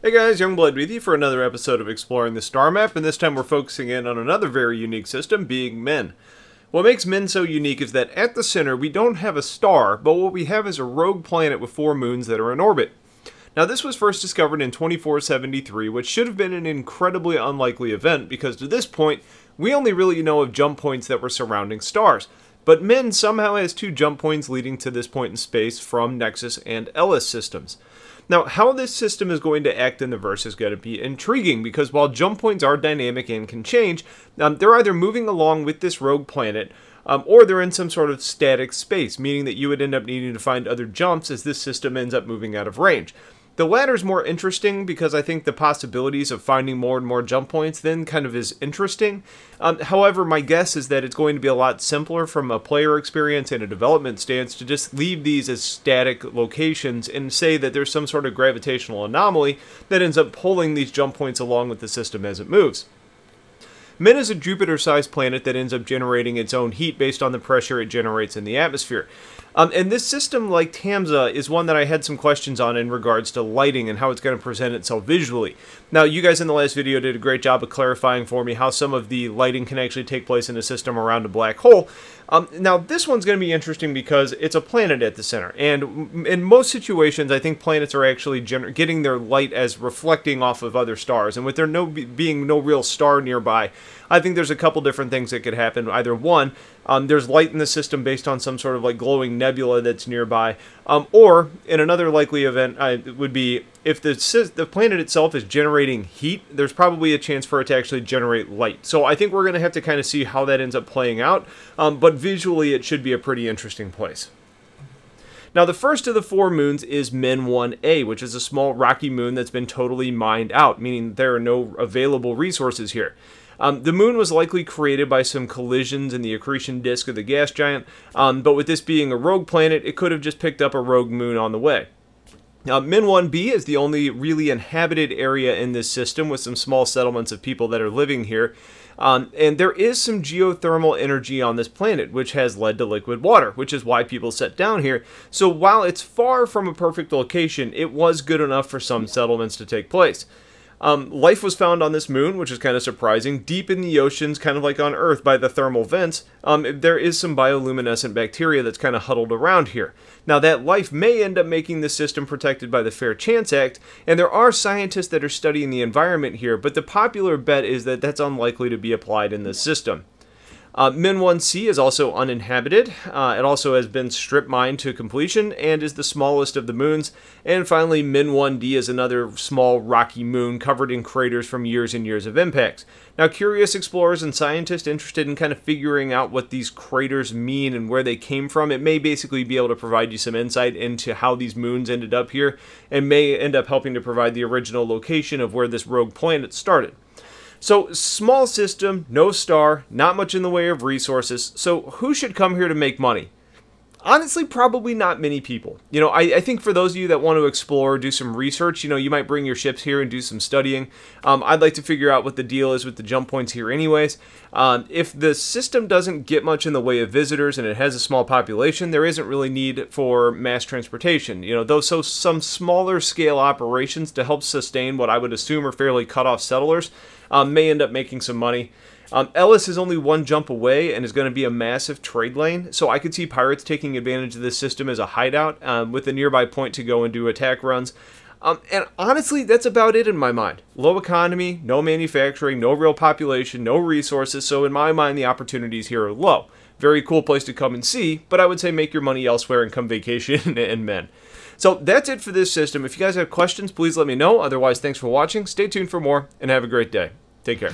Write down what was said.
Hey guys, Youngblood with you for another episode of Exploring the Starmap, and this time we're focusing in on another very unique system, being Min. What makes Min so unique is that at the center we don't have a star, but what we have is a rogue planet with 4 moons that are in orbit. Now this was first discovered in 2473, which should have been an incredibly unlikely event because to this point we only really know of jump points that were surrounding stars. But Min somehow has 2 jump points leading to this point in space from Nexus and Ellis systems. Now, how this system is going to act in the verse is going to be intriguing, because while jump points are dynamic and can change, they're either moving along with this rogue planet, or they're in some sort of static space, meaning that you would end up needing to find other jumps as this system ends up moving out of range. The latter is more interesting because I think the possibilities of finding more and more jump points then kind of is interesting. However, my guess is that it's going to be a lot simpler from a player experience and a development stance to just leave these as static locations and say that there's some sort of gravitational anomaly that ends up pulling these jump points along with the system as it moves. Min is a Jupiter-sized planet that ends up generating its own heat based on the pressure it generates in the atmosphere. And this system, like Tamza, is one that I had some questions on in regards to lighting and how it's going to present itself visually. Now, you guys in the last video did a great job of clarifying for me how some of the lighting can actually take place in a system around a black hole. Now, this one's going to be interesting because it's a planet at the center, and in most situations, I think planets are actually getting their light as reflecting off of other stars, and with there being no real star nearby, I think there's a couple different things that could happen. Either one, there's light in the system based on some sort of like glowing nebula that's nearby, or in another likely event it would be if the planet itself is generating heat, there's probably a chance for it to actually generate light. So I think we're going to have to kind of see how that ends up playing out, but visually it should be a pretty interesting place. Now, the first of the 4 moons is Min 1A, which is a small rocky moon that's been totally mined out, meaning there are no available resources here. The moon was likely created by some collisions in the accretion disk of the gas giant, but with this being a rogue planet, it could have just picked up a rogue moon on the way. Now, Min 1B is the only really inhabited area in this system with some small settlements of people that are living here. And there is some geothermal energy on this planet, which has led to liquid water, which is why people set down here. So while it's far from a perfect location, it was good enough for some settlements to take place. Life was found on this moon, which is kind of surprising, deep in the oceans, kind of like on Earth by the thermal vents. There is some bioluminescent bacteria that's kind of huddled around here. Now, that life may end up making the system protected by the Fair Chance Act, and there are scientists that are studying the environment here, but the popular bet is that that's unlikely to be applied in this system. Min 1C is also uninhabited. It also has been strip mined to completion and is the smallest of the moons. And finally, Min 1D is another small rocky moon covered in craters from years and years of impacts. Now, curious explorers and scientists interested in kind of figuring out what these craters mean and where they came from, it may basically be able to provide you some insight into how these moons ended up here and may end up helping to provide the original location of where this rogue planet started. So, small system, no star, not much in the way of resources, so who should come here to make money? Honestly, probably not many people. You know, I think for those of you that want to explore, do some research, you know, you might bring your ships here and do some studying. I'd like to figure out what the deal is with the jump points here anyways. If the system doesn't get much in the way of visitors and it has a small population, there isn't really need for mass transportation. You know, so some smaller scale operations to help sustain what I would assume are fairly cut off settlers may end up making some money. Ellis is only 1 jump away and is going to be a massive trade lane, so I could see pirates taking advantage of this system as a hideout with a nearby point to go and do attack runs. And honestly, that's about it in my mind. Low economy, no manufacturing, no real population, no resources, so in my mind the opportunities here are low. Very cool place to come and see, but I would say make your money elsewhere and come vacation in Min. So that's it for this system. If you guys have questions, please let me know. Otherwise, thanks for watching. Stay tuned for more, and have a great day. Take care.